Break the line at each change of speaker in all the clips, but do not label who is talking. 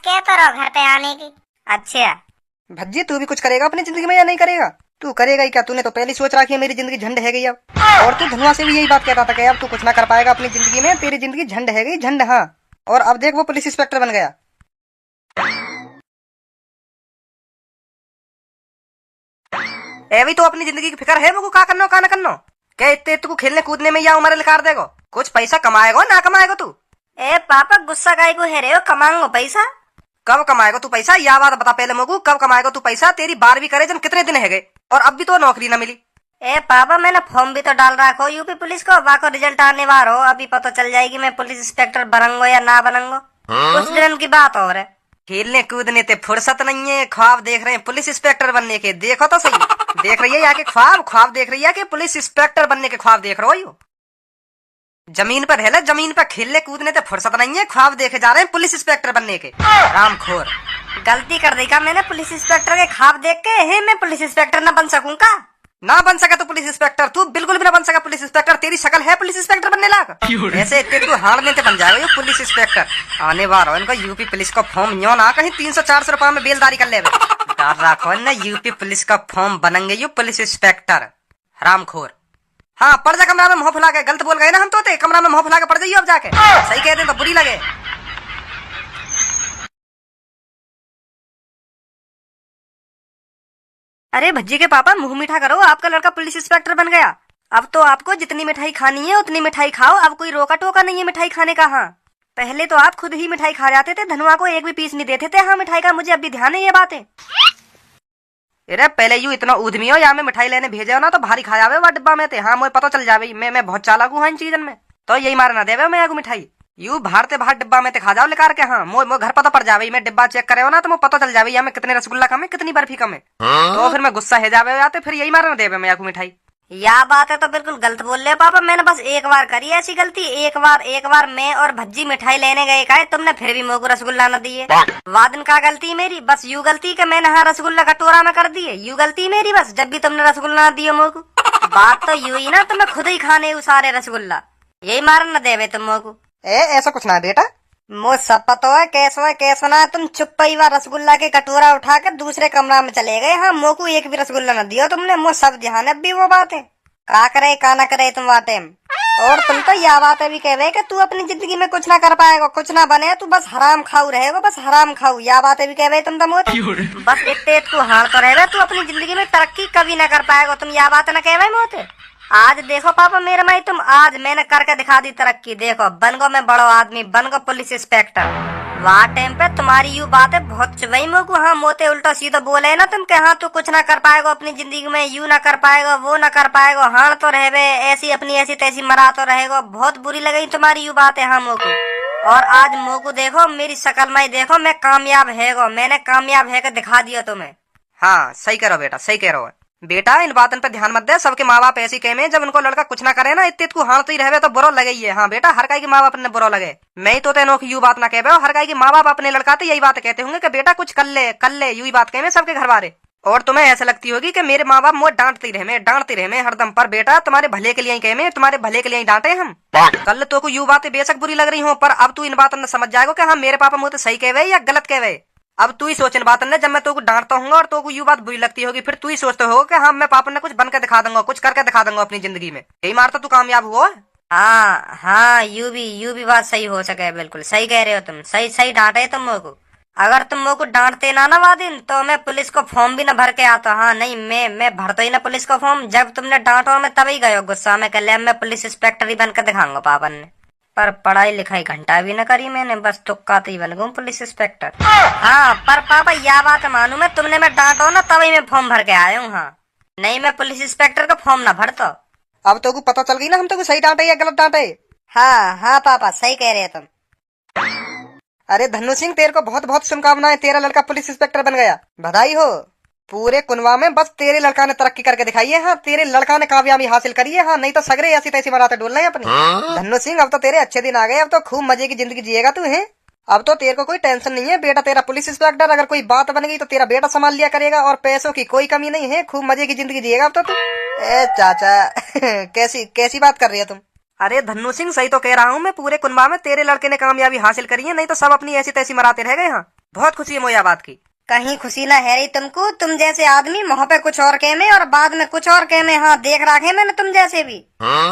कह तो रहो घर पे आने की।
अच्छा
भज्जी तू भी कुछ करेगा अपनी जिंदगी में या नहीं करेगा? तू करेगा ही क्या? तूने तो पहले सोच रखी है मेरी जिंदगी झंड है गई अब। और तू धनुआ से भी यही बात कहता था कि अब तू कुछ ना कर पाएगा अपनी जिंदगी में, तेरी जिंदगी झंड है गई झंड। हाँ, और अब देख वो पुलिस इंस्पेक्टर बन गया। ए भी तो अपनी जिंदगी की फिक्र है वो का करनो का ना करनो? क्या इतने तू खेलने कूदने में या उम्र लिकार देगो? कुछ पैसा कमाएगा ना कमाएगा तू?
ए पापा गुस्सा काहे को है रे हो? कमाऊंगा पैसा।
कब कमाएगा तू पैसा? या बात बता पहले मोगू, कब कमाएगा तू पैसा? तेरी 12वीं करे जन कितने दिन है गए और अब भी तो नौकरी ना मिली।
ए पापा मैंने फॉर्म भी तो डाल रखा हो यूपी पुलिस को, वाको रिजल्ट आने वाला हो, अभी पता चल जाएगी मैं पुलिस इंस्पेक्टर बनूंगा या ना बनूंगा। कुछ दिन की बात और है।
खेलने कूदने ते फुर्सत नहीं है, ख्वाब देख रहे हैं पुलिस इंस्पेक्टर बनने के। देखो तो सही, देख रही है या के ख्वाब देख रही है कि पुलिस इंस्पेक्टर बनने के ख्वाब देख रहे हो? जमीन पर है, जमीन पर खेलने कूदने ते फुर्सत नहीं है, ख्वाब देखे जा रहे हैं पुलिस इंस्पेक्टर बनने के। रामखोर
गलती कर दी का मैंने पुलिस इंस्पेक्टर के ख्वाब देख के? है मैं पुलिस इंस्पेक्टर न बन सकूं का?
ना बन सका तो पुलिस इंस्पेक्टर तू बिल्कुल भी ना बन सका पुलिस इंस्पेक्टर। तेरी शक्ल है पुलिस इंस्पेक्टर बनने लायक? ऐसे इतने तू हारने ते बन जाएगा ये पुलिस इंस्पेक्टर। आने बार हो इनको यूपी पुलिस का फॉर्म यो ना कहीं 300-400 रुपए में बेलदारी कर ले। डर रखो ना यूपी पुलिस का फॉर्म बनेंगे यू पुलिस इंस्पेक्टर। हरामखोर। हाँ पड़ जा कमरा में मुंह फुला के। गलत बोल गए ना हम तो कमरा में मुंह फुला के पड़ जाइए अब जाके। सही कह दे तो बुरी लगे।
अरे भज्जी के पापा मुंह मीठा करो, आपका लड़का पुलिस इंस्पेक्टर बन गया। अब तो आपको जितनी मिठाई खानी है उतनी मिठाई खाओ, अब कोई रोका टोका नहीं है मिठाई खाने का। हाँ पहले तो आप खुद ही मिठाई खा जाते थे, धनुआ को एक भी पीस नहीं देते थे। हाँ मिठाई का मुझे अब भी ध्यान है ये बातें।
अरे पहले यू इतना उद्यमी हो या मैं मिठाई लेने भेजे हो ना तो भारी खा जावे वह डिब्बा में थे। हाँ मुझे पता चल जावे मैं बहुत चालाक हूँ इन चीजन में, तो यही मार ना देवे मैं मिठाई यू भारते बाहर डिब्बा में खा जाओ लेकर के। हाँ मो घर पता पड़ जावे, मैं डिब्बा चेक करे हो ना तो मुझे पता चल जावे या मैं कितने रसगुल्ला कम है कितनी बर्फी कम है। तो फिर मैं गुस्सा है जावे या तो फिर यही मार ना देवे मैं मिठाई।
या बात है तो बिल्कुल गलत बोल रहे पापा। मैंने बस एक बार करी ऐसी गलती, एक बार मैं और भज्जी मिठाई लेने गए का तुमने फिर भी मोको रसगुल्ला न दिए। वादन का गलती मेरी, बस यू गलती के मैंने हाँ रसगुल्ला कटोरा में कर दिए, यू गलती मेरी बस जब भी तुमने रसगुल्ला न दिए मोको। बात तो यू ही ना तुम्हें खुद ही खाने सारे रसगुल्ला, यही मारन न देवे तुम मोको।
ऐसा कुछ ना बेटा,
मुझ सब पता है कैसो ना। तुम चुप ही रसगुल्ला के कटोरा उठा कर दूसरे कमरा में चले गए। हाँ मोको एक भी रसगुल्ला न दिया तुमने, मुझ सब ध्यान है भी वो बात है का करे का ना करे तुम बातें। और तुम तो यह बातें भी कह रहे कि तू अपनी जिंदगी में कुछ ना कर पाएगा, कुछ ना बने, तू बस हराम खाऊ रहेगा, बस हराम खाऊ। यह बातें भी कह रहे तुम तो बस इतने तू हार तो रहे तू अपनी जिंदगी में तरक्की कभी ना कर पाएगा। तुम यह बातें ना कह रहे मोते। आज देखो पापा मेरे माई तुम, आज मैंने करके दिखा दी तरक्की। देखो बन गो मैं बड़ो आदमी, बन गो पुलिस इंस्पेक्टर। वहाँ टाइम पे तुम्हारी यू बातें बहुत चुभई मोको। हाँ मोते उल्टा सीधा बोले ना तुम के हाँ तू कुछ ना कर पाएगा अपनी जिंदगी में, यू ना कर पाएगा वो ना कर पाएगा, हाँ तो रहे ऐसी अपनी ऐसी तैसी मरा तो रहेगा। बहुत बुरी लगी तुम्हारी यू बातें हाँ मोको। और आज मोको देखो मेरी शकल में देखो मैं कामयाब हैगो, मैंने कामयाब है दिखा दिया तुम्हें।
हाँ सही करो बेटा, सही कह रहे हो बेटा। इन बातों पे ध्यान मत दे, सबके माँ बाप ऐसी कहे जब उनको लड़का कुछ ना करे ना इतने को हारते ही रहे तो बुरा लगे ही है। हाँ बेटा हर की माँ बाप ने बुरा लगे, मैं ही तो तेनों की यू बात ना कहे। हर की माँ बाप अपने लड़का तो यही बात कहते होंगे कि बेटा कुछ कर ले यू ही बात कहे सबके घर वाले। और तुम्हें ऐसा लगती होगी कि मेरे माँ बाप मुझे डांटते रहे हरदम, पर बेटा तुम्हारे भले के लिए ही कहे, तुम्हारे भले के लिए ही डांटे हम। कल तो को यू बातें बेशक बुरी लग रही हो, पर अब तू इन बातों में समझ जाएगा कि हाँ मेरे पापा मुझे सही कहे या गलत कहे। अब तू ही सोच इन बातों ने, जब मैं तो डांटता हूँ और तो यू बात बुरी लगती होगी फिर तू ही सोचते होगा कि हाँ मैं पापा ने कुछ बनकर दिखा दूंगा, कुछ करके दिखा दूंगा अपनी जिंदगी में। यही मारता तू कामयाब हुआ।
हाँ यू भी बात सही हो सके, बिल्कुल सही कह रहे हो तुम। सही डांटे तुम मोको। अगर तुम मोको डांटते ना वादिन तो मैं पुलिस को फॉर्म भी न भर के आता। हाँ नहीं मैं भरता ही ना पुलिस को फॉर्म। जब तुमने डांटो मैं तभी गयो गुस्सा में कल मैं पुलिस इंस्पेक्टर ही बनकर दिखाऊंगा पापा ने। पर पढ़ाई लिखाई घंटा भी न करी मैंने, बस तुक्का तो ही बन गऊ पुलिस इंस्पेक्टर। हाँ पर पापा यह बात मानू मैं, तुमने मैं डांटो ना तभी मैं फॉर्म भर के आया हूँ। हाँ नहीं मैं पुलिस इंस्पेक्टर का फॉर्म न भरता।
अब तो पता चल गई ना हम तो सही डांटे या गलत डांटे।
हाँ पापा सही कह रहे तुम।
अरे धनु सिंह तेरे को बहुत बहुत शुभकामनाएं, तेरा लड़का पुलिस इंस्पेक्टर बन गया, बधाई हो। पूरे कुनवा में बस तेरे लड़का ने तरक्की करके दिखाई है। हाँ तेरे लड़का ने कामयाबी हासिल करी है। हाँ नहीं तो सगरे ऐसी तैसी मराते डोल रहे अपनी। धनु सिंह अब तो तेरे अच्छे दिन आ गए, अब तो खूब मजे की जिंदगी जिएगा तू है। अब तो तेरे को कोई टेंशन नहीं है बेटा, तेरा पुलिस इंस्पेक्टर, अगर कोई बात बन गई तो तेरा बेटा संभाल लिया करेगा और पैसों की कोई कमी नहीं है, खूब मजे की जिंदगी जिएगा अब तो तू। ए चाचा कैसी बात कर रही है तुम? अरे धनु सिंह सही तो कह रहा हूँ मैं, पूरे कुनबा में तेरे लड़के ने कामयाबी हासिल करी है, नहीं तो सब अपनी ऐसी तैसी मराते रह गए। हाँ बहुत खुशी है मोया यह बात की।
कहीं खुशी ना है रही तुमको, तुम जैसे आदमी मुंह पे कुछ और कह में और बाद में कुछ और कह में। हाँ देख रखे मैंने तुम जैसे भी।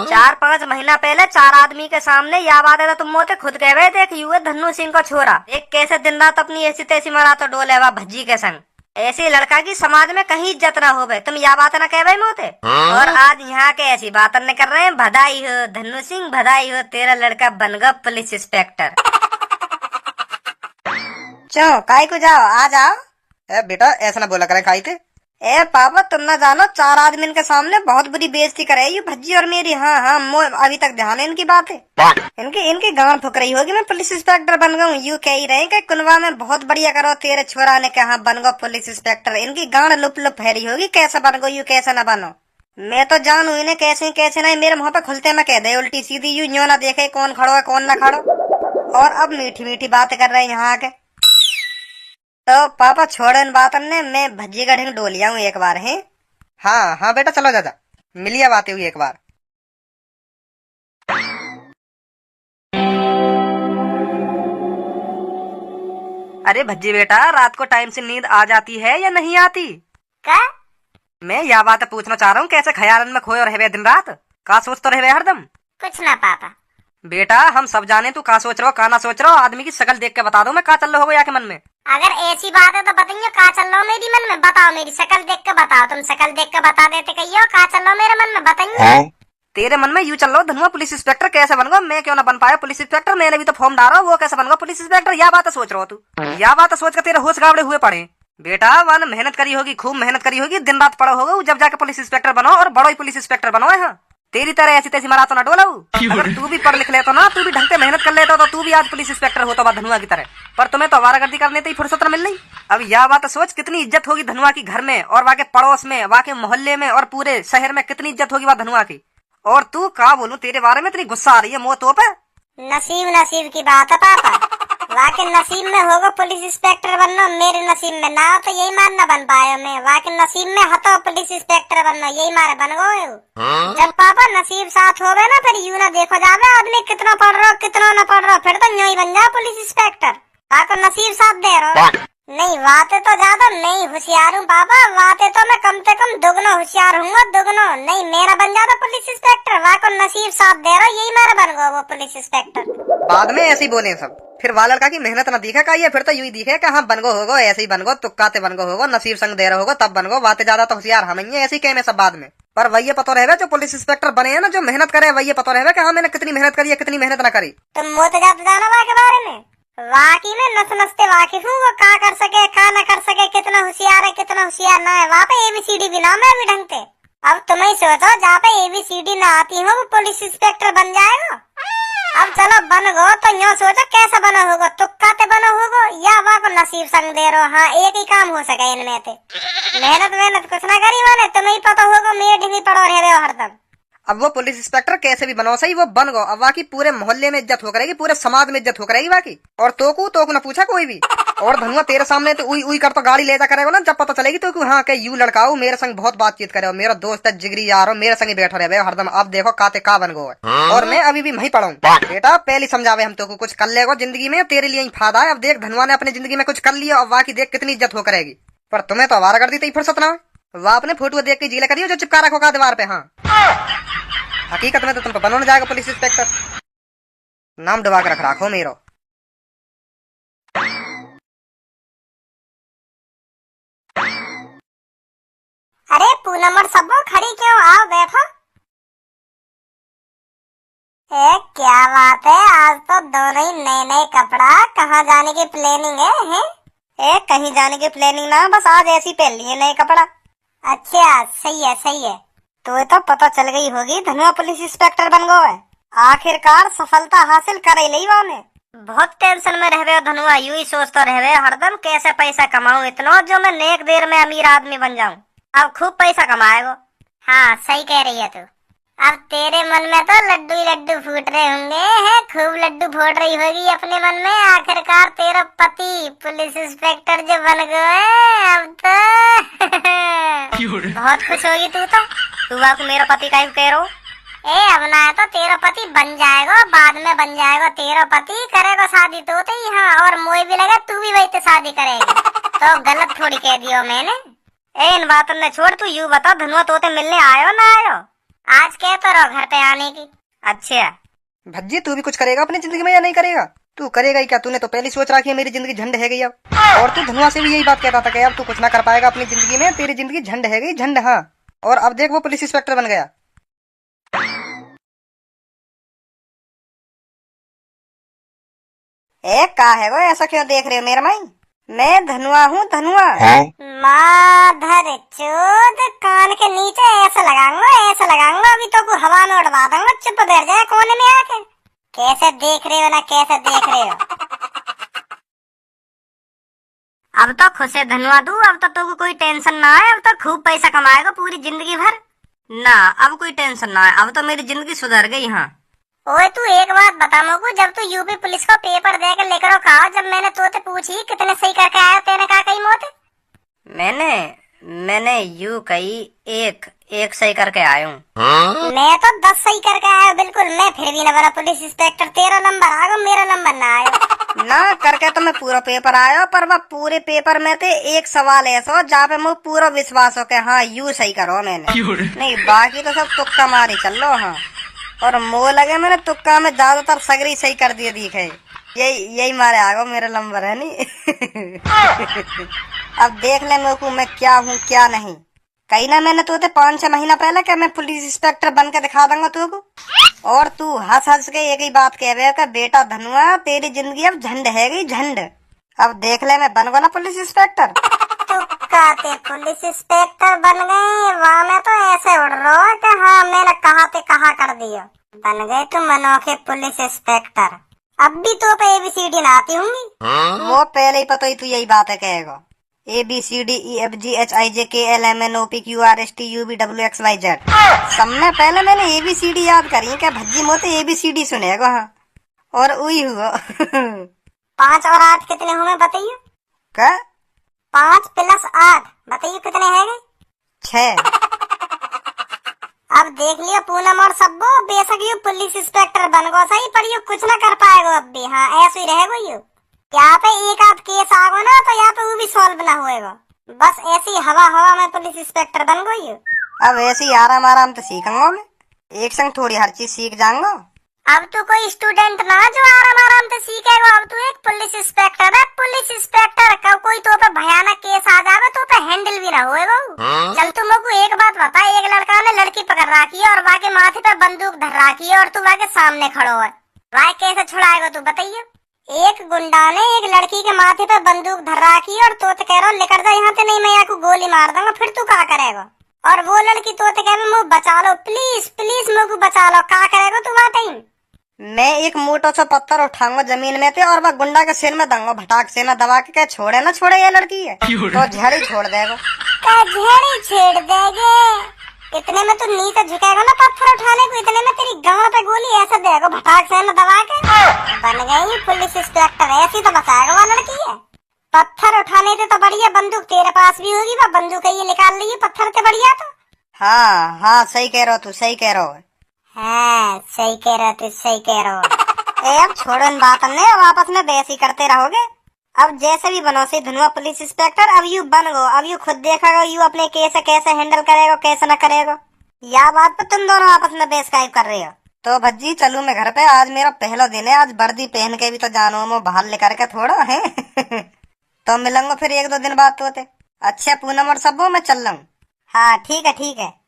4-5 महीना पहले 4 आदमी के सामने यह बात है, तुम मोते खुद कह रहे थे कि युवा धन्नू सिंह का छोरा एक कैसे दिन रात अपनी ऐसी तैसी मरा तो डोले वा भज्जी के संग। ऐसे लड़का की समाज में कहीं इज्जत ना हो तुम यह बात ना कह मोते। और आज यहाँ के ऐसी बात न कर रहे हैं। बधाई हो धन्नू सिंह, बधाई हो, तेरा लड़का बन गया पुलिस इंस्पेक्टर। चलो काय को जाओ, आ जाओ।
ए बेटा ऐसा ना बोला करें खाई थे।
ए पापा तुम ना जानो 4 आदमी के सामने बहुत बुरी बेइज्जती करे ये भज्जी और मेरी। हाँ हाँ अभी तक ध्यान है इनकी बात है। इनकी गांड फुक रही होगी मैं पुलिस इंस्पेक्टर बन गया हूँ। यू कह ही रहे कि कुनवा में बहुत बढ़िया करो, तेरे छोरा ने कहा बन गो पुलिस इंस्पेक्टर। इनकी गांड लुप लुप फैली होगी कैसे बन गो यू कैसे न बनो। मैं तो जानू इन्हें कैसे नहीं। मेरे मुँह पे खुलते मैं कह दे उल्टी सीधी यू ना देखे कौन खड़ो है कौन न खड़ो। और अब मीठी मीठी बात कर रहे हैं यहाँ के। तो पापा छोड़ो इन बातों ने, मैं भज्जी का ढंग डोलिया हूँ एक बार है।
हाँ हाँ बेटा चलो जा मिलिए बातें हुई एक बार। अरे भज्जी बेटा रात को टाइम से नींद आ जाती है या नहीं आती?
क्या?
मैं यह बात पूछना चाह रहा हूँ, कैसे ख्यालन में खोए रहे दिन रात? का सोच तो रहे हरदम?
कुछ ना पापा।
बेटा हम सब जाने तू का सोच रहे हो का ना सोच रहे हो। आदमी की शकल देख के बता दो मैं का चल रहा होगा या के मन में।
अगर ऐसी बात है तो बताइए का चल रहा हो मेरी मन में। बताओ मेरी शक्ल देख के बताओ। तुम शक्ल देख के बता देते कहियो का चल रहा हो मेरे मन में बताइए।
तेरे मन में यू चल रहा हो धनुआ पुलिस इंस्पेक्टर कैसे बन गो? मैं क्यों ना बन पाया पुलिस इंस्पेक्टर? मैंने भी तो फॉर्म डाला वो कैसे बन गो पुलिस इंस्पेक्टर? यह बात सोच रहा हो तू? यह बात सोच कर तेरे होश गावड़े हुए पड़े। बेटा वन मेहनत करी होगी, खूब मेहनत करी होगी, दिन रात पढ़ा होगा जब जाके पुलिस इंस्पेक्टर बनो और बड़ो ही पुलिस इंस्पेक्टर बनो है। तेरी तरह ऐसी तैसी मरा तो ना डोला। अगर तू भी पढ़ लिख लेता ना, तू भी ढंग से मेहनत कर लेता तो तू भी आज पुलिस इंस्पेक्टर होता बा धनुआ की तरह। पर तुम्हें तो आवारागर्दी करने की फुर्सत न मिल रही। अब यह बात सोच कितनी इज्जत होगी धनुआ की घर में और वाके पड़ोस में, वाके मोहल्ले में और पूरे शहर में कितनी इज्जत होगी वह धनुआ की। और तू का बोलूं तेरे बारे में इतनी गुस्सा आ रही है मोह पे।
नसीब की बात है पापा। वाके नसीब में होगा पुलिस इंस्पेक्टर बनना, मेरे नसीब में ना हो तो यही मार न बन पाए। मैं वाके नसीब में हतो पुलिस इंस्पेक्टर बनना, यही मारे बन गए। जब पापा नसीब साथ हो गए ना फिर यू ना देखो जावे आदमी कितना पढ़ रहा कितना न पढ़ रहा, फिर तो यूं ही बन जाए पुलिस इंस्पेक्टर। वाको नसीब साथ दे रहा। नहीं बातें तो ज्यादा नहीं होशियार हूँ पापा, बातें तो मैं कम से कम दुगनो होशियार हूँ दुगनो। नहीं मेरा बन जाता पुलिस इंस्पेक्टर, वाको नसीब साथ दे रहा यही मेरा बन गो वो पुलिस इंस्पेक्टर।
बाद में ऐसे ही बोले सब। फिर वाला लड़का की मेहनत न दिखे का ये, फिर तो यूं ही दिखे कि हाँ बनगो होगो ऐसे ही बनगो, तुक्काते बनगो होगो, नसीब संग दे रहे होगो तब बनगो। बातें ज्यादा तो होशियार हम ही ऐसे ही कहे में सब बाद में। पर वही पता रहे जो पुलिस इंस्पेक्टर बने हैं ना, जो मेहनत करे वही पता रहे कि हाँ मैंने कितनी मेहनत करी है कितनी मेहनत न करी।
तुम मोते जाते जाना वहाँ के बारे में, वाकई में नस नसते वाकिफ हूँ। वो का कर सके का न कर सके, कितना होशियार है कितना होशियार ना है। वहाँ पे ABCD भी नाम है अभी ढंग से। अब तुम ही सोचो जहाँ पे ABCD ना आती हो वो पुलिस इंस्पेक्टर बन जाएगा। अब चलो बन गो तो यो सोचो कैसे बना होगा, तुक्काते बना होगा या वहाँ को नसीब संग दे रहो। हाँ एक ही काम हो सके इनमें थे। मेहनत कुछ ना करी वाले तुम्हें ही पता होगा मेरे ढींगी पड़ो रहे हो हरदम।
अब वो पुलिस इंस्पेक्टर कैसे भी बनो सही वो बन गो। अब बाकी पूरे मोहल्ले में इज्जत हो करेगी, पूरे समाज में इज्जत हो करेगी बाकी। और तो न पूछा कोई भी। और धनुआ तेरे सामने तो उई कर तो गाड़ी ले जा करेगा ना, जब पता चलेगी तो हाँ के यू लड़का हो मेरे संग बहुत बातचीत करे, मेरा दोस्त है जिगरी यार हो, मेरे संग बैठो रहे हरदम। अब देखो काते का बन गो है। और मैं अभी भी वहीं पढ़ाऊँ बेटा। पहले समझावे हम तो कुछ कर लेगो जिंदगी में, तेरे लिए ही फायदा है। अब देख धनुआ ने अपनी जिंदगी में कुछ कर लिया और बाकी देख कितनी इज्जत हो करेगी। पर तुम्हें तो आवारा कर दी तो फुर्सत ना। वह अपने फोटो देख के जीले करियो जो चिपका रखो का दीवार पे। हाँ हकीकत में तो तुम बनो न जाएगा पुलिस इंस्पेक्टर, नाम डुबा के रख रखो मेरो।
अरे पूनम और सबो खड़ी क्यों, आओ बैठो। क्या बात है आज तो दोनों ही नए कपड़ा। कहाँ जाने की प्लानिंग है? कहीं जाने की प्लानिंग ना, बस आज ऐसी पहन लिए नए कपड़ा। अच्छा सही है। तो पता चल गई होगी धनुआ पुलिस इंस्पेक्टर बन गो है। आखिरकार सफलता हासिल कर ली वाने। बहुत टेंशन में रह रहे धनुआ, यूं ही सोचता रह रहे हरदम कैसे पैसा कमाऊं इतना जो मैं नेक देर में अमीर आदमी बन जाऊं। अब खूब पैसा कमाएगो। हाँ सही कह रही है तू। अब तेरे मन में तो लड्डू ही लड्डू फूट रहे होंगे हैं, खूब लड्डू फोड़ रही होगी अपने मन में। आखिरकार तेरा पति पुलिस इंस्पेक्टर जो बन गए अब तो बहुत खुश होगी तू। तो तू बाप मेरा पति का कह रहा
अब ना तो तेरा पति बन जाएगा, बाद में बन जाएगा तेरा पति, करेगा शादी तो ही। हाँ, और मोई भी लगा तू भी वही से शादी करेगी। तो गलत थोड़ी कह दियो मैंने। इन बातों ने छोड़, तू यूं बता धनुआ तोते मिलने आयो ना आयो? आज कह तो रहो घर पे आने की। अच्छा
भज्जी तू भी कुछ करेगा अपनी जिंदगी में या नहीं करेगा? तू करेगा ही क्या? तूने तो पहले सोच रखी है मेरी जिंदगी झंड है गई अब। और तू धनुआ से भी यही बात कहता था कि अब तू कुछ ना कर पाएगा अपनी जिंदगी में, तेरी जिंदगी झंड है गई झंड। हाँ, और अब देख वो पुलिस इंस्पेक्टर बन गया।
का है वो, ऐसा क्यों देख रहे हो मेरा माई? मैं धनुआ हूँ, धनुआ।
माधर चोद, कान के नीचे ऐसा लगाऊंगा अभी तो को हवा में उड़वा दूंगा। चुप बैठ जाए कोने में आके। कैसे देख रहे हो ना, कैसे देख रहे हो? अब तो खुश है धनुआ तू, अब तो तुमको कोई टेंशन ना है, अब तो खूब पैसा कमाएगा पूरी जिंदगी भर।
ना अब कोई टेंशन ना है, अब तो मेरी जिंदगी सुधर गई। हाँ
ओए तू एक बात बता मोको, जब तू यूपी पुलिस का पेपर दे के लेकर कहा, जब मैंने तुझसे पूछी कितने सही करके आया, तेने कहा कही मोते?
मैंने यू कही एक सही करके आया हूँ।
मैं तो 10 सही करके आया बिल्कुल। मैं फिर भी न बना पुलिस इंस्पेक्टर, तेरा नंबर आएगा मेरा नंबर ना आया।
ना करके तो मैं पूरा पेपर आया, पर वह पूरे पेपर में थे एक सवाल ऐसा हो जहाँ पे मुझे पूरा विश्वास हो के हाँ यू सही करो मैंने, नहीं बाकी तो सब तुक्का मारी चल लो। हाँ, और मोह लगे मैंने तुक्का में ज्यादातर सगरी सही कर दिए दिखे। यही मारे आगो मेरा नंबर है नी। अब देख ले मेरे को मैं क्या हूँ क्या नहीं। कही ना मैंने तुझे 5-6 महीना पहले क्या मैं पुलिस इंस्पेक्टर बन के दिखा दूंगा तुझको। और तू हंस हंस के एक ही बात कह रहे हो बेटा धनुआ तेरी जिंदगी अब झंड है गई झंड। अब देख ले मैं बन गो ना पुलिस इंस्पेक्टर।
कहते पुलिस इंस्पेक्टर बन गए, वहाँ में तो ऐसे उड़ रहा है कि हाँ मैंने कहा थे कहा कर दिया। बन गए तुम अनोखे पुलिस इंस्पेक्टर। अब भी तो पे ABCD ना आती होंगी।
वो पहले ही पता ही तू यही बात है कहेगा। ABCDEFGHIJKLMNOPQRSTUVWXYZ। सब में पहले मैंने ABCD याद करी क्या भज्जी मोते ABCD सुनेगा। हाँ, और वही हुआ।
5 और 8 कितने हुए बताइए?
क्या?
5 + 8 बताइए कितने हैं?
6।
अब देख लियो पूनम और सब्बो, बेशक यू पुलिस इंस्पेक्टर बन गो सही, पर यू कुछ ना कर पाएगो अब भी। हाँ ऐसे ही रहेगो यू। यहाँ पे एक आध केस आगो ना तो यहाँ पे वो भी सॉल्व ना होएगा। बस ऐसी हवा में पुलिस इंस्पेक्टर बन गो यू।
अब ऐसे ही आराम से सीखूंगा मैं, एक संग थोड़ी हर चीज सीख जाऊंगा।
अब तू कोई स्टूडेंट ना जो आराम से सीखेगा, अब तू एक पुलिस इंस्पेक्टर है। पुलिस इंस्पेक्टर का कोई तो पे भयानक केस आ जावे तो पे हैंडल भी ना होएगा। चल तू मेरे को एक बात बता, एक लड़का ने लड़की पकड़ रखी है और वाके माथे पे बंदूक धर रखी है और तू वाके सामने खड़ो है, वाके कैसे छुड़ाएगा तू बताइए? एक गुंडा ने एक लड़की के माथे पे बंदूक धर रखी है और तो कह रहा लेकर जा यहाँ से, नहीं मैं यहाँ को गोली मार दूंगा, फिर तू क्या करेगा? और वो लड़की तो कह रही मुझे बचा लो प्लीज प्लीज, मेरे को बचा लो, क्या करेगा तू बात?
मैं एक मोटा सा पत्थर उठाऊंगा जमीन में थे और वह गुंडा के सिर में दूंगा भटाक से, ना दबा के छोड़े ना छोड़े ये लड़की है तो झड़ी छोड़ देगा।
झड़ी छेड़ देगे? इतने में तू नीचे झुकेगा ना पत्थर उठाने को, इतने में तेरी गांव पे गोली ऐसे देगा भटाक से ना दबा के। बन गई पुलिस इंस्पेक्टर, ऐसी तो बचाएगा वो लड़की है। पत्थर उठाने से तो बढ़िया बंदूक तेरे पास भी होगी, वह बंदूक ये निकाल ली पत्थर से बढ़िया। तो
हाँ सही कह रहा हो तू, सही कह रहा हो।
हाँ सही कह रहा तू, सही कह रहा हो।
अब छोड़ो इन बातों ने, अब आपस में बहस ही करते रहोगे। अब जैसे भी बनो से धनुआ पुलिस इंस्पेक्टर, अब यू बन गो, अब यू खुद देखेगा यू अपने केस कैसे हैंडल करेगा कैसे न करेगा। या बात पे तुम दोनों आपस में बहस काहे कर रहे हो? तो भज्जी चलू मैं घर पे, आज मेरा पहला दिन है, आज वर्दी पहन के भी तो जानो मैं बाहर लेकर के थोड़ा है। तो मिलूंगा फिर 1-2 दिन बाद तो होते। अच्छा पूनम और सब्बो मैं चल रहा हूँ।
हाँ ठीक है।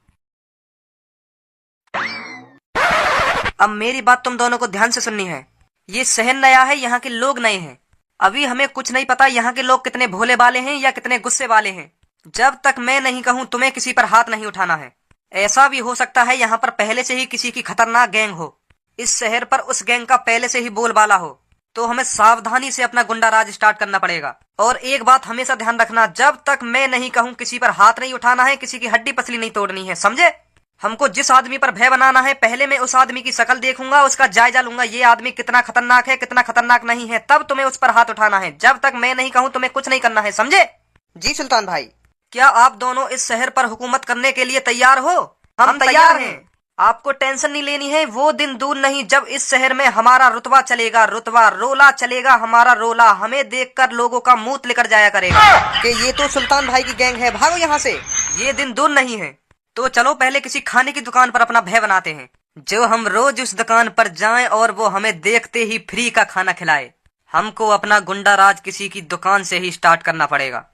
अब मेरी बात तुम दोनों को ध्यान से सुननी है। ये शहर नया है, यहाँ के लोग नए हैं। अभी हमें कुछ नहीं पता यहाँ के लोग कितने भोले वाले हैं या कितने गुस्से वाले हैं। जब तक मैं नहीं कहूँ तुम्हें किसी पर हाथ नहीं उठाना है। ऐसा भी हो सकता है यहाँ पर पहले से ही किसी की खतरनाक गैंग हो, इस शहर पर उस गैंग का पहले से ही बोलबाला हो, तो हमें सावधानी से अपना गुंडा राज स्टार्ट करना पड़ेगा। और एक बात हमेशा ध्यान रखना, जब तक मैं नहीं कहूँ किसी पर हाथ नहीं उठाना है, किसी की हड्डी पसली नहीं तोड़नी है, समझे? हमको जिस आदमी पर भय बनाना है, पहले मैं उस आदमी की शक्ल देखूंगा, उसका जायजा लूंगा, ये आदमी कितना खतरनाक है कितना खतरनाक नहीं है, तब तुम्हें उस पर हाथ उठाना है। जब तक मैं नहीं कहूँ तुम्हें कुछ नहीं करना है, समझे?
जी सुल्तान भाई।
क्या आप दोनों इस शहर पर हुकूमत करने के लिए तैयार हो? हम तैयार हैं। आपको टेंशन नहीं लेनी है, वो दिन दूर नहीं जब इस शहर में हमारा रुतबा चलेगा, रुतबा रोला चलेगा हमारा रोला, हमें देखकर लोगों का मुंह लेकर जाया करेगा कि ये तो सुल्तान भाई की गैंग है, भागो यहाँ से। ये दिन दूर नहीं है। तो चलो पहले किसी खाने की दुकान पर अपना भय बनाते हैं, जो हम रोज उस दुकान पर जाएं और वो हमें देखते ही फ्री का खाना खिलाए। हमको अपना गुंडा राज किसी की दुकान से ही स्टार्ट करना पड़ेगा।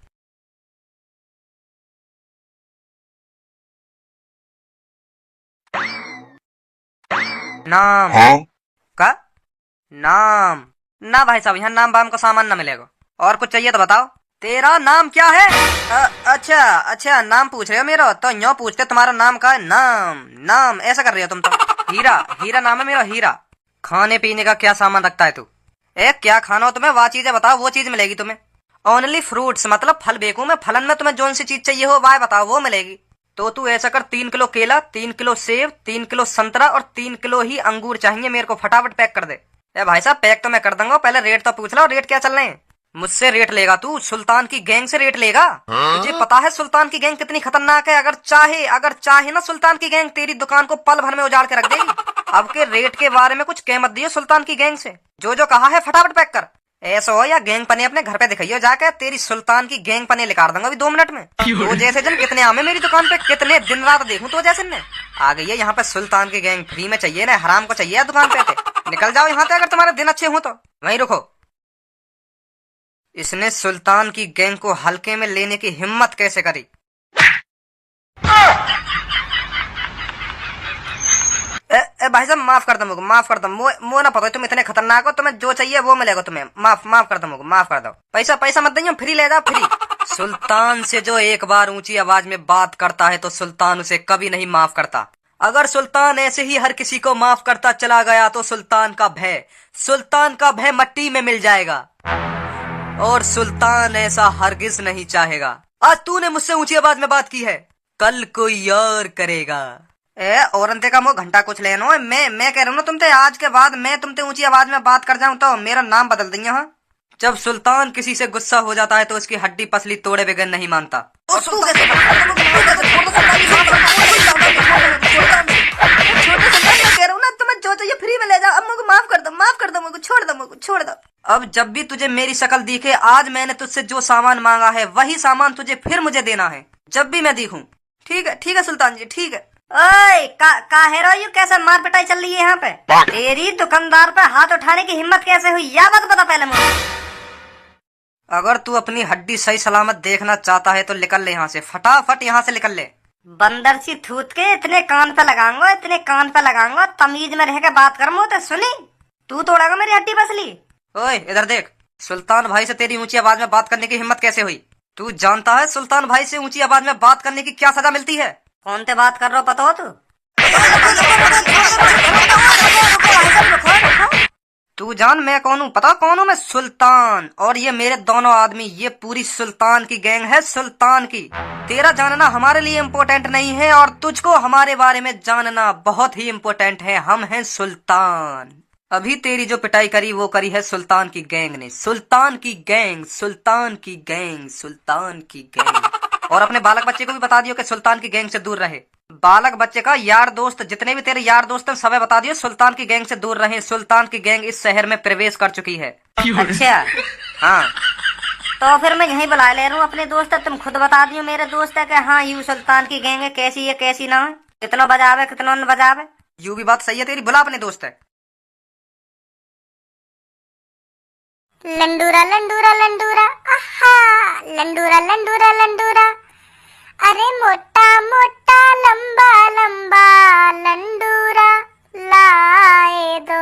नाम का नाम ना भाई साहब, यहाँ नाम वाम का सामान ना मिलेगा। और कुछ चाहिए तो बताओ। तेरा नाम क्या है? अच्छा अच्छा, नाम पूछ रहे हो मेरा, तो यूँ पूछते तुम्हारा नाम का है? नाम नाम ऐसा कर रहे हो तुम तो। हीरा, हीरा नाम है मेरा, हीरा। खाने पीने का क्या सामान रखता है तू? क्या खाना हो तुम्हें, वह चीजें बताओ, वो चीज मिलेगी तुम्हें। ओनली फ्रूट्स, मतलब फल बेकू मैं, फलन में तुम्हें जोन सी चीज चाहिए हो वह बताओ, वो मिलेगी। तो तू ऐसा कर, 3 किलो केला, 3 किलो सेब, 3 किलो संतरा और 3 किलो ही अंगूर चाहिए मेरे को, फटाफट पैक कर दे। भाई साहब पैक तो मैं कर दूंगा, पहले रेट तो पूछ लो, रेट क्या चल रहे हैं? मुझसे रेट लेगा तू? सुल्तान की गैंग से रेट लेगा? तुझे पता है सुल्तान की गैंग कितनी खतरनाक है? अगर चाहे ना सुल्तान की गैंग तेरी दुकान को पल भर में उजाड़ के रख देगी। अब के रेट के बारे में कुछ कह मत दियो सुल्तान की गैंग से, जो जो कहा है फटाफट पैक कर। ऐसा हो या गैंग पने अपने घर पे दिखाइयो जाके, तेरी सुल्तान की गैंग पने निकाल दूंगा अभी 2 मिनट में। तो जैसे जन कितने आमे मेरी दुकान पे, कितने दिन रात देखूं तो जैसे ने आ गई है यहाँ पे सुल्तान की गैंग, फ्री में चाहिए ना, हराम को चाहिए दुकान पे। निकल जाओ यहाँ से अगर तुम्हारे दिन अच्छे हो तो। वहीं रुको। इसने सुल्तान की गैंग को हल्के में लेने की हिम्मत कैसे करी? भाई साहब माफ कर दो मुझे, माफ कर दो, मो ना पता तुम इतने खतरनाक हो, तुम्हें जो चाहिए वो मिलेगा तुम्हें। माफ कर दो मुझे, माफ कर दो। पैसा मत दइयो, फ्री ले जाओ, फ्री। सुल्तान से जो एक बार ऊंची आवाज में बात करता है तो सुल्तान उसे कभी नहीं माफ करता। अगर सुल्तान ऐसे ही हर किसी को माफ करता चला गया तो सुल्तान का भय मट्टी में मिल जाएगा, और सुल्तान ऐसा हरगिज नहीं चाहेगा। आज तूने मुझसे ऊंची आवाज में बात की है, कल कोई और करेगा। और अंते का मुँह घंटा कुछ लेनो है। मैं कह रहा हूँ ना तुमसे, आज के बाद मैं तुमसे ऊंची आवाज में बात कर जाऊं तो मेरा नाम बदल देंगे। हाँ, जब सुल्तान किसी से गुस्सा हो जाता है तो उसकी हड्डी पसली तोड़े बगैर नहीं मानता। तुम्हें जो चाहिए फ्री में ले जाओ, अब मुझे माफ कर दो, मुझे छोड़ दो। अब जब भी तुझे मेरी शक्ल दिखे, आज मैंने तुझसे जो सामान मांगा है वही सामान तुझे फिर मुझे देना है, जब भी मैं दिखूं। ठीक है सुल्तान जी, ठीक है। ओए काहे रो यू, कैसे मार पिटाई चल रही है यहाँ पे? तेरी दुकानदार पे हाथ उठाने की हिम्मत कैसे हुई, या बात बता पहले मुझे। अगर तू अपनी हड्डी सही सलामत देखना चाहता है तो निकल ले यहाँ से, फटाफट यहाँ से निकल ले। बंदर सी थूत के इतने कान पे लगाऊंगा, तमीज में रह के बात कर, मुझे सुनी तू तोड़ेगा मेरी हड्डी पसली। ओए इधर देख, सुल्तान भाई से तेरी ऊंची आवाज में बात करने की हिम्मत कैसे हुई? तू जानता है सुल्तान भाई से ऊंची आवाज में बात करने की क्या सजा मिलती है? कौन से बात कर रहा हो, पता हो तू? तू जान मैं कौन हूँ, पता कौन हूँ मैं? सुल्तान। और ये मेरे दोनों आदमी, ये पूरी सुल्तान की गैंग है, सुल्तान की। तेरा जानना हमारे लिए इम्पोर्टेंट नहीं है और तुझको हमारे बारे में जानना बहुत ही इम्पोर्टेंट है। हम हैं सुल्तान। अभी तेरी जो पिटाई करी वो करी है सुल्तान की गैंग ने। सुल्तान की गैंग। और अपने बालक बच्चे को भी बता दियो कि सुल्तान की गैंग से दूर रहे। बालक बच्चे का यार दोस्त, जितने भी तेरे यार दोस्त हैं सबे बता दियो सुल्तान की गैंग से दूर रहे। सुल्तान की गैंग इस शहर में प्रवेश कर चुकी है। अच्छा हाँ, तो फिर मैं यहीं बुला ले रहा हूँ अपने दोस्त। तुम खुद बता दियो मेरे दोस्त है कि हाँ यू सुल्तान की गैंग है, कैसी है कैसी ना है, कितना बजावे कितना न बजावे। यू भी बात सही है तेरी, बुला अपने दोस्त है।
लंडूरा आहा, लंडूरा, अरे मोटा लंबा लंडूरा लाए दो,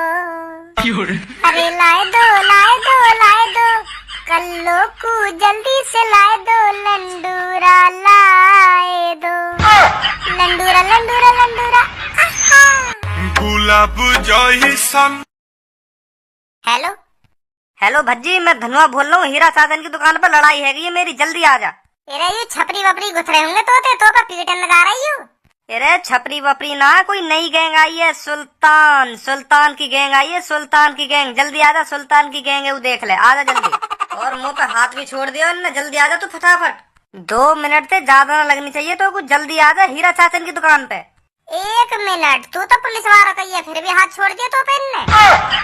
अरे लाए दो, कल्लो को जल्दी से लाए दो, लंडूरा लाए दो, लंडूरा आहा।
गुलाब जही सन।
हेलो भज्जी, मैं धनुआ बोल रहा हूँ। हीरा साजन की दुकान पर लड़ाई है ये मेरी, जल्दी आ जा।
अरे ये छपरी वपरी घुस रहे होंगे तो का पीटन लगा रही हो।
अरे छपरी वपरी ना, कोई नई गैंग आई है, सुल्तान की गैंग आई है, सुल्तान की गैंग। जल्दी आजा, सुल्तान की गैंग है वो, देख ले, आजा जल्दी। और मुंह पे हाथ भी छोड़ दिया ना, जल्दी आजा तू फटाफट। 2 मिनट से ज्यादा ना लगनी चाहिए तो कुछ, जल्दी आजा हीरा चाचन की दुकान पे।
1 मिनट, तू तो पुलिस वाला कही है, फिर भी हाथ छोड़ दिया तो पहनने।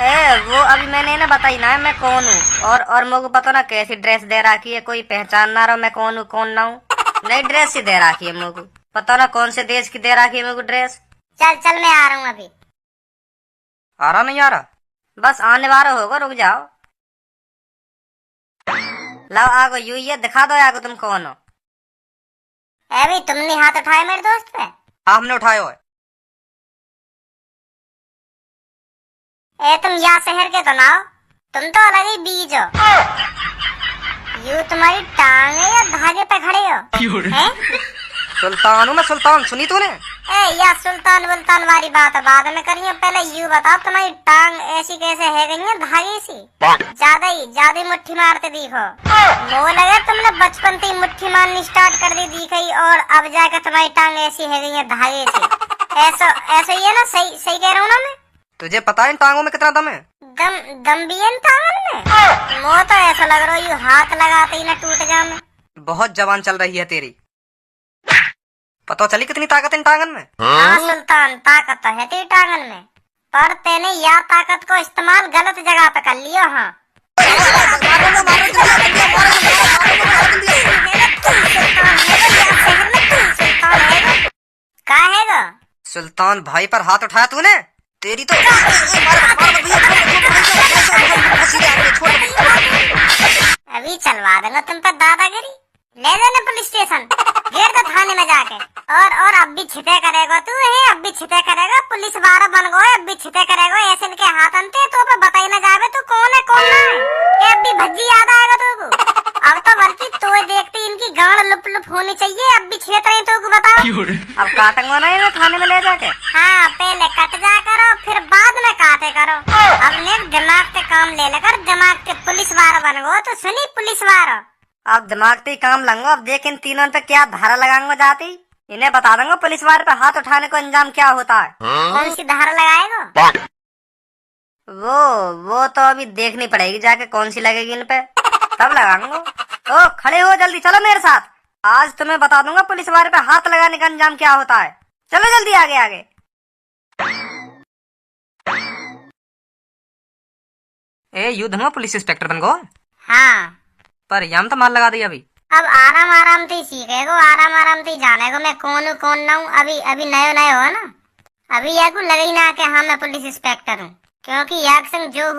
ए वो अभी मैंने ना बताई ना मैं कौन हूँ, और मुझे पता ना कैसी ड्रेस दे रखी है, कोई पहचान ना रहा मैं कौन हूँ कौन ना हूँ। नई ड्रेस ही दे रखी है मुझे, पता ना कौन से देश की दे रखी है मुझे ड्रेस।
चल चल मैं आ रहा हूँ अभी।
आ रहा नहीं आ रहा?
बस आने वाला होगा, रुक जाओ। लाओ आगो यू ये दिखा दो आगो तुम कौन हो।
अभी तुमने हाथ उठाए मेरे दोस्त पे?
हाँ हमने उठाया है।
ए तुम यहाँ शहर के तो ना हो, तुम तो अलग ही बीज हो। यू तुम्हारी टांग है या धागे पे खड़े हो? हैं?
सुल्तान हूँ मैं, सुल्तान, सुनी तूने?
ए या सुल्तान वुल्तान वाली बात है बाद में करिए, पहले यू बताओ तुम्हारी टांग ऐसी कैसे है गई है धागे सी? ज्यादा ही मुट्ठी मारते दिखो। वो लगे तुमने बचपन से ही मुट्ठी मारनी स्टार्ट कर दी दिखाई, और अब जाकर तुम्हारी टांग ऐसी है गई है धागे सी। ऐसा ही है ना? सही सही कह रहा हूँ ना मैं?
तुझे पता है इन टांगों में कितना दम है?
दम भी है इन टांगन में? वो तो ऐसा लग रहा है यू हाथ लगाते ही ना टूट जाए।
बहुत जवान चल रही है तेरी। पता चली कितनी ताकत इन टांगन में?
हाँ सुल्तान, ताकत तो है तेरी टांगन में, पर तेने या ताकत को इस्तेमाल गलत जगह पे कर लिया। हाँ का हैगा?
सुल्तान भाई पर हाथ उठाया तूने, तेरी तो
अभी चलवा दूंगा तुम पर दादागिरी। ले जाने पुलिस स्टेशन, घेर दो थाने में जाके। और अब भी छिते करेगा तू है, अब भी छिते करेगा, पुलिस वाला बन गए, अब भी छिते करेगा। ऐसे इनके हाथ अंते तो पे बताई ना जावे तू कौन है कौन ना है। ये अब भी भज्जी याद आएगा तुमको। अब तो बल्कि तो देखती इनकी गांड लुप लुप होनी चाहिए। अब भी छिते रहे तो बताओ।
अब काटूंगा ना ये थाने में ले जाके।
हाँ पहले कट जा करो, फिर बाद में काटे करो। अब ने दिमाग के काम ले लेकर दिमाग के पुलिस वाला बन गो तो सुनी पुलिस वाला।
अब दिमाग पे काम लूंगा, अब देख इन तीनों पे क्या धारा लगाऊंगा जाती। इन्हें बता दूंगा पुलिस वाले पे हाथ उठाने को अंजाम क्या होता है।
कौन सी धारा लगाएगा?
वो तो अभी देखनी पड़ेगी जाके कौन सी लगेगी इन पे, तब लगाऊंगा। ओ खड़े हो जल्दी, चलो मेरे साथ, आज तुम्हें बता दूंगा पुलिस वाले पे हाथ लगाने का अंजाम क्या होता है। चलो जल्दी आगे आगे।
ए युद्ध में पुलिस इंस्पेक्टर बन गो।
हाँ
पर यम तो मार लगा दी अभी।
अब आराम आराम से सीखेगो, आराम आराम से जानेगो मैं कौन हूँ कौन ना हूँ। अभी नए नए हो ना, अभी यार को लगे ही ना कि हाँ मैं पुलिस इंस्पेक्टर हूँ, क्योंकि यार संग जो हो